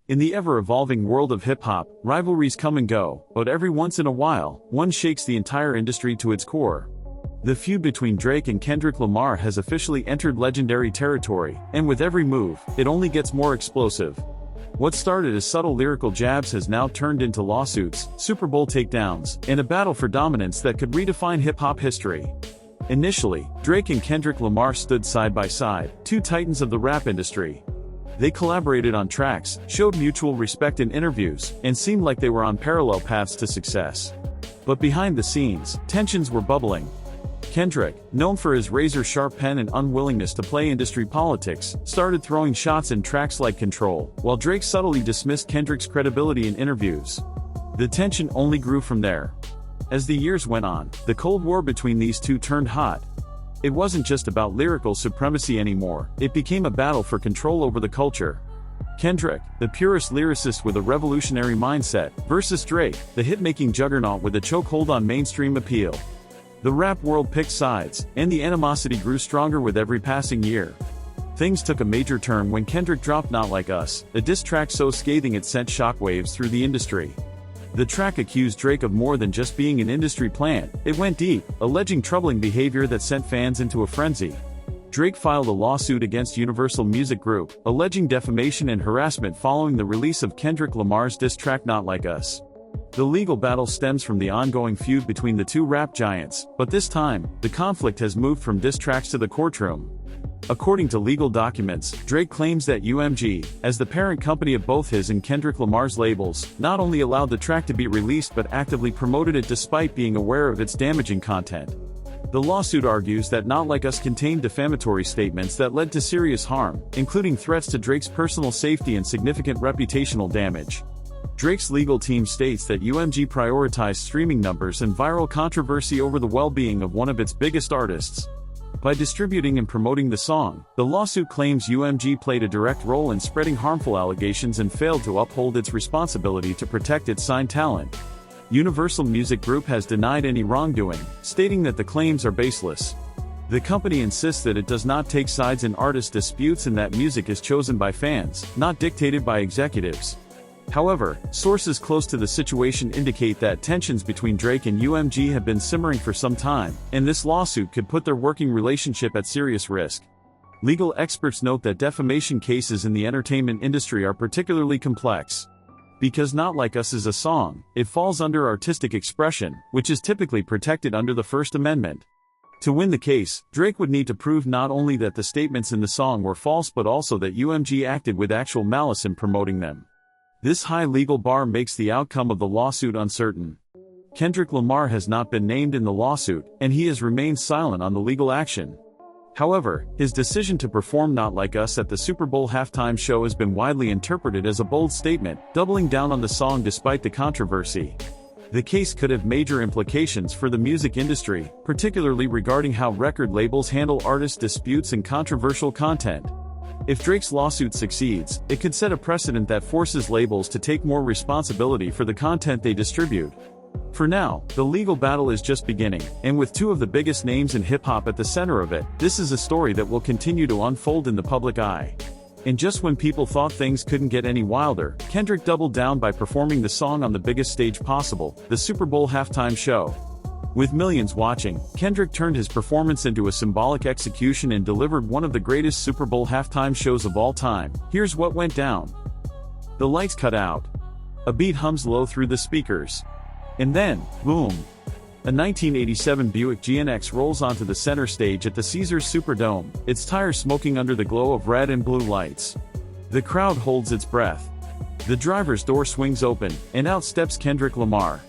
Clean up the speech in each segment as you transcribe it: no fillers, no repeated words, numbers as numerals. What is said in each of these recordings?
In the ever-evolving world of hip-hop, rivalries come and go, but every once in a while, one shakes the entire industry to its core. The feud between Drake and Kendrick Lamar has officially entered legendary territory, and with every move, it only gets more explosive. What started as subtle lyrical jabs has now turned into lawsuits, Super Bowl takedowns, and a battle for dominance that could redefine hip-hop history. Initially, Drake and Kendrick Lamar stood side by side, two titans of the rap industry. They collaborated on tracks, showed mutual respect in interviews, and seemed like they were on parallel paths to success. But behind the scenes, tensions were bubbling. Kendrick, known for his razor-sharp pen and unwillingness to play industry politics, started throwing shots in tracks like Control, while Drake subtly dismissed Kendrick's credibility in interviews. The tension only grew from there. As the years went on, the Cold War between these two turned hot. It wasn't just about lyrical supremacy anymore, it became a battle for control over the culture. Kendrick, the purest lyricist with a revolutionary mindset, versus Drake, the hit-making juggernaut with a chokehold on mainstream appeal. The rap world picked sides, and the animosity grew stronger with every passing year. Things took a major turn when Kendrick dropped Not Like Us, a diss track so scathing it sent shockwaves through the industry. The track accused Drake of more than just being an industry plant, it went deep, alleging troubling behavior that sent fans into a frenzy. Drake filed a lawsuit against Universal Music Group, alleging defamation and harassment following the release of Kendrick Lamar's diss track Not Like Us. The legal battle stems from the ongoing feud between the two rap giants, but this time, the conflict has moved from diss tracks to the courtroom. According to legal documents, Drake claims that UMG, as the parent company of both his and Kendrick Lamar's labels, not only allowed the track to be released but actively promoted it despite being aware of its damaging content. The lawsuit argues that Not Like Us contained defamatory statements that led to serious harm, including threats to Drake's personal safety and significant reputational damage. Drake's legal team states that UMG prioritized streaming numbers and viral controversy over the well-being of one of its biggest artists. By distributing and promoting the song, the lawsuit claims UMG played a direct role in spreading harmful allegations and failed to uphold its responsibility to protect its signed talent. Universal Music Group has denied any wrongdoing, stating that the claims are baseless. The company insists that it does not take sides in artist disputes and that music is chosen by fans, not dictated by executives. However, sources close to the situation indicate that tensions between Drake and UMG have been simmering for some time, and this lawsuit could put their working relationship at serious risk. Legal experts note that defamation cases in the entertainment industry are particularly complex. Because Not Like Us is a song, it falls under artistic expression, which is typically protected under the First Amendment. To win the case, Drake would need to prove not only that the statements in the song were false but also that UMG acted with actual malice in promoting them. This high legal bar makes the outcome of the lawsuit uncertain. Kendrick Lamar has not been named in the lawsuit, and he has remained silent on the legal action. However, his decision to perform Not Like Us at the Super Bowl halftime show has been widely interpreted as a bold statement, doubling down on the song despite the controversy. The case could have major implications for the music industry, particularly regarding how record labels handle artist disputes and controversial content. If Drake's lawsuit succeeds, it could set a precedent that forces labels to take more responsibility for the content they distribute. For now, the legal battle is just beginning, and with two of the biggest names in hip-hop at the center of it, this is a story that will continue to unfold in the public eye. And just when people thought things couldn't get any wilder, Kendrick doubled down by performing the song on the biggest stage possible, the Super Bowl halftime show. With millions watching, Kendrick turned his performance into a symbolic execution and delivered one of the greatest Super Bowl halftime shows of all time. Here's what went down. The lights cut out. A beat hums low through the speakers. And then, boom! A 1987 Buick GNX rolls onto the center stage at the Caesars Superdome, its tires smoking under the glow of red and blue lights. The crowd holds its breath. The driver's door swings open, and out steps Kendrick Lamar.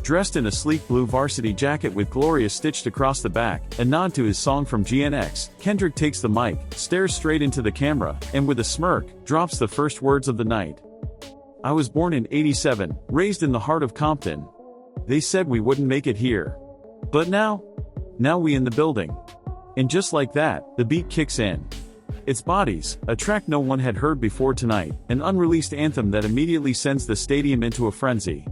Dressed in a sleek blue varsity jacket with Gloria stitched across the back, a nod to his song from GNX, Kendrick takes the mic, stares straight into the camera, and with a smirk, drops the first words of the night. I was born in '87, raised in the heart of Compton. They said we wouldn't make it here. But now we in the building. And just like that, the beat kicks in. It's Bodies, a track no one had heard before tonight, an unreleased anthem that immediately sends the stadium into a frenzy.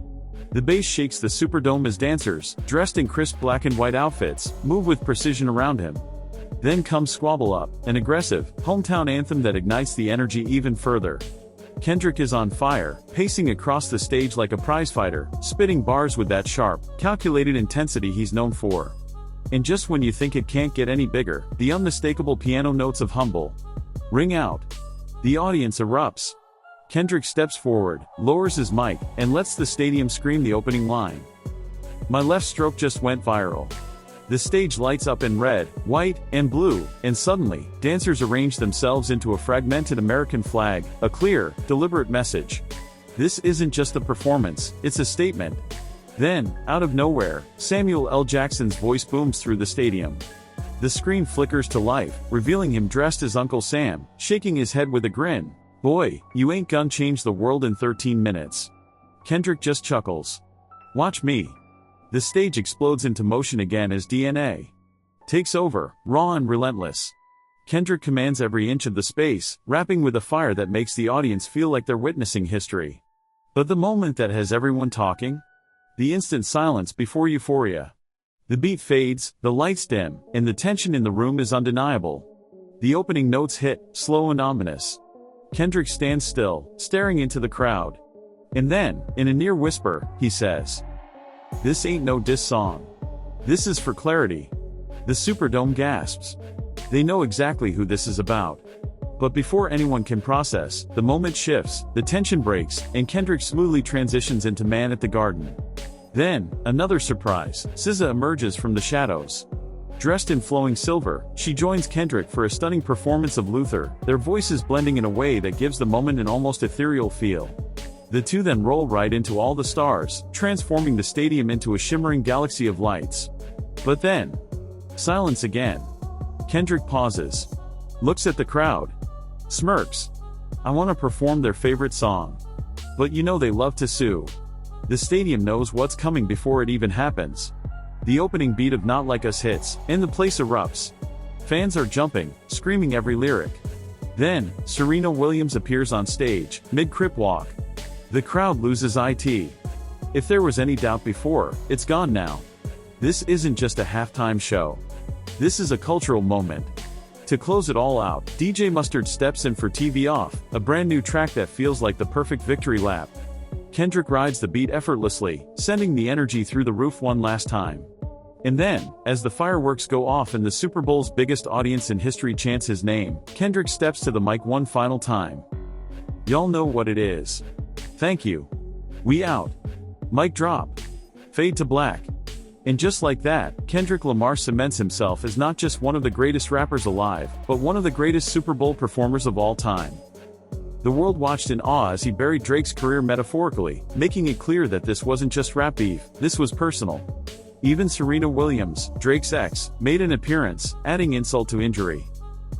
The bass shakes the Superdome as dancers, dressed in crisp black and white outfits, move with precision around him. Then comes Squabble Up, an aggressive, hometown anthem that ignites the energy even further. Kendrick is on fire, pacing across the stage like a prizefighter, spitting bars with that sharp, calculated intensity he's known for. And just when you think it can't get any bigger, the unmistakable piano notes of Humble ring out. The audience erupts. Kendrick steps forward, lowers his mic, and lets the stadium scream the opening line. My left stroke just went viral. The stage lights up in red, white, and blue, and suddenly, dancers arrange themselves into a fragmented American flag, a clear, deliberate message. This isn't just a performance, it's a statement. Then, out of nowhere, Samuel L. Jackson's voice booms through the stadium. The screen flickers to life, revealing him dressed as Uncle Sam, shaking his head with a grin. Boy, you ain't gonna change the world in 13 minutes. Kendrick just chuckles. Watch me. The stage explodes into motion again as DNA takes over, raw and relentless. Kendrick commands every inch of the space, rapping with a fire that makes the audience feel like they're witnessing history. But the moment that has everyone talking? The instant silence before euphoria. The beat fades, the lights dim, and the tension in the room is undeniable. The opening notes hit, slow and ominous. Kendrick stands still, staring into the crowd. And then, in a near whisper, he says, "This ain't no diss song. This is for clarity." The Superdome gasps. They know exactly who this is about. But before anyone can process, the moment shifts, the tension breaks, and Kendrick smoothly transitions into Man at the Garden. Then, another surprise, SZA emerges from the shadows. Dressed in flowing silver, she joins Kendrick for a stunning performance of Luther, their voices blending in a way that gives the moment an almost ethereal feel. The two then roll right into all the stars, transforming the stadium into a shimmering galaxy of lights. But then, silence again. Kendrick pauses, looks at the crowd, smirks. I want to perform their favorite song. But you know they love to sue. The stadium knows what's coming before it even happens. The opening beat of Not Like Us hits, and the place erupts. Fans are jumping, screaming every lyric. Then, Serena Williams appears on stage, mid-crip walk. The crowd loses it. If there was any doubt before, it's gone now. This isn't just a halftime show. This is a cultural moment. To close it all out, DJ Mustard steps in for TV Off, a brand new track that feels like the perfect victory lap. Kendrick rides the beat effortlessly, sending the energy through the roof one last time. And then, as the fireworks go off and the Super Bowl's biggest audience in history chants his name, Kendrick steps to the mic one final time. Y'all know what it is. Thank you. We out. Mic drop. Fade to black. And just like that, Kendrick Lamar cements himself as not just one of the greatest rappers alive, but one of the greatest Super Bowl performers of all time. The world watched in awe as he buried Drake's career metaphorically, making it clear that this wasn't just rap beef, this was personal. Even Serena Williams, Drake's ex, made an appearance, adding insult to injury.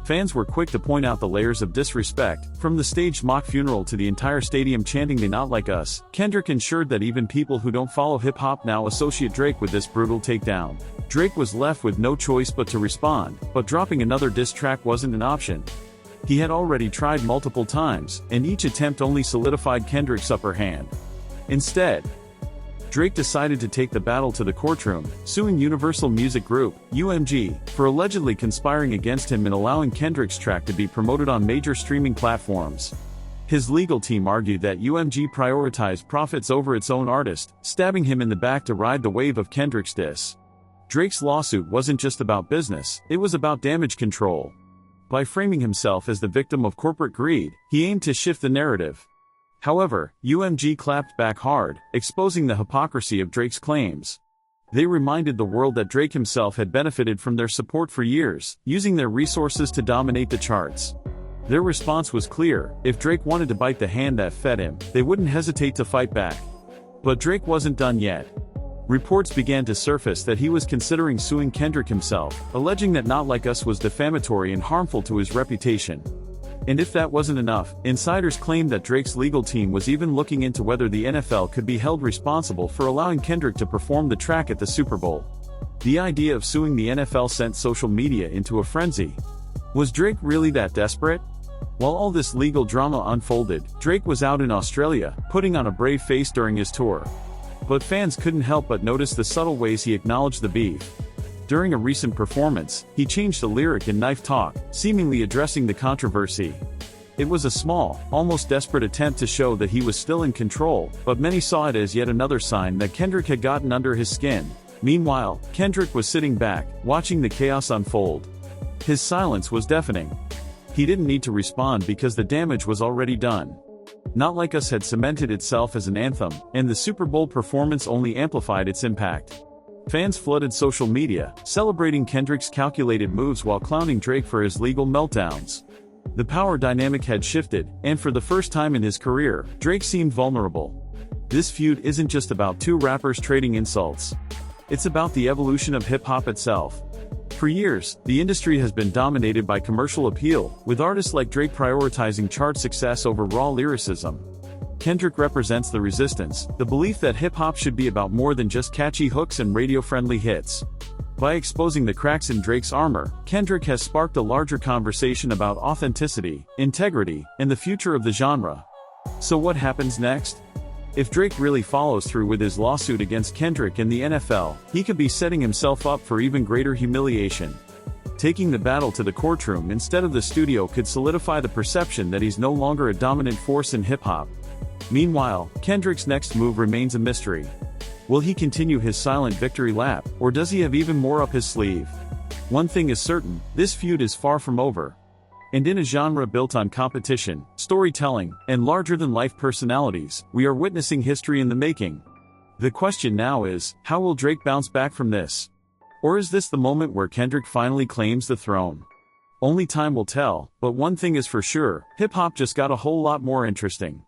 Fans were quick to point out the layers of disrespect, from the staged mock funeral to the entire stadium chanting "They Not Like Us." Kendrick ensured that even people who don't follow hip-hop now associate Drake with this brutal takedown. Drake was left with no choice but to respond, but dropping another diss track wasn't an option. He had already tried multiple times, and each attempt only solidified Kendrick's upper hand. Instead, Drake decided to take the battle to the courtroom, suing Universal Music Group, UMG, for allegedly conspiring against him in allowing Kendrick's track to be promoted on major streaming platforms. His legal team argued that UMG prioritized profits over its own artist, stabbing him in the back to ride the wave of Kendrick's diss. Drake's lawsuit wasn't just about business, it was about damage control. By framing himself as the victim of corporate greed, he aimed to shift the narrative. However, UMG clapped back hard, exposing the hypocrisy of Drake's claims. They reminded the world that Drake himself had benefited from their support for years, using their resources to dominate the charts. Their response was clear: if Drake wanted to bite the hand that fed him, they wouldn't hesitate to fight back. But Drake wasn't done yet. Reports began to surface that he was considering suing Kendrick himself, alleging that Not Like Us was defamatory and harmful to his reputation. And if that wasn't enough, insiders claimed that Drake's legal team was even looking into whether the NFL could be held responsible for allowing Kendrick to perform the track at the Super Bowl. The idea of suing the NFL sent social media into a frenzy. Was Drake really that desperate? While all this legal drama unfolded, Drake was out in Australia, putting on a brave face during his tour. But fans couldn't help but notice the subtle ways he acknowledged the beef. During a recent performance, he changed a lyric in Knife Talk, seemingly addressing the controversy. It was a small, almost desperate attempt to show that he was still in control, but many saw it as yet another sign that Kendrick had gotten under his skin. Meanwhile, Kendrick was sitting back, watching the chaos unfold. His silence was deafening. He didn't need to respond because the damage was already done. Not Like Us had cemented itself as an anthem, and the Super Bowl performance only amplified its impact. Fans flooded social media, celebrating Kendrick's calculated moves while clowning Drake for his legal meltdowns. The power dynamic had shifted, and for the first time in his career, Drake seemed vulnerable. This feud isn't just about two rappers trading insults. It's about the evolution of hip-hop itself. For years, the industry has been dominated by commercial appeal, with artists like Drake prioritizing chart success over raw lyricism. Kendrick represents the resistance, the belief that hip-hop should be about more than just catchy hooks and radio-friendly hits. By exposing the cracks in Drake's armor, Kendrick has sparked a larger conversation about authenticity, integrity, and the future of the genre. So what happens next? If Drake really follows through with his lawsuit against Kendrick and the NFL, he could be setting himself up for even greater humiliation. Taking the battle to the courtroom instead of the studio could solidify the perception that he's no longer a dominant force in hip-hop. Meanwhile, Kendrick's next move remains a mystery. Will he continue his silent victory lap, or does he have even more up his sleeve? One thing is certain, this feud is far from over. And in a genre built on competition, storytelling, and larger-than-life personalities, we are witnessing history in the making. The question now is, how will Drake bounce back from this? Or is this the moment where Kendrick finally claims the throne? Only time will tell, but one thing is for sure, hip-hop just got a whole lot more interesting.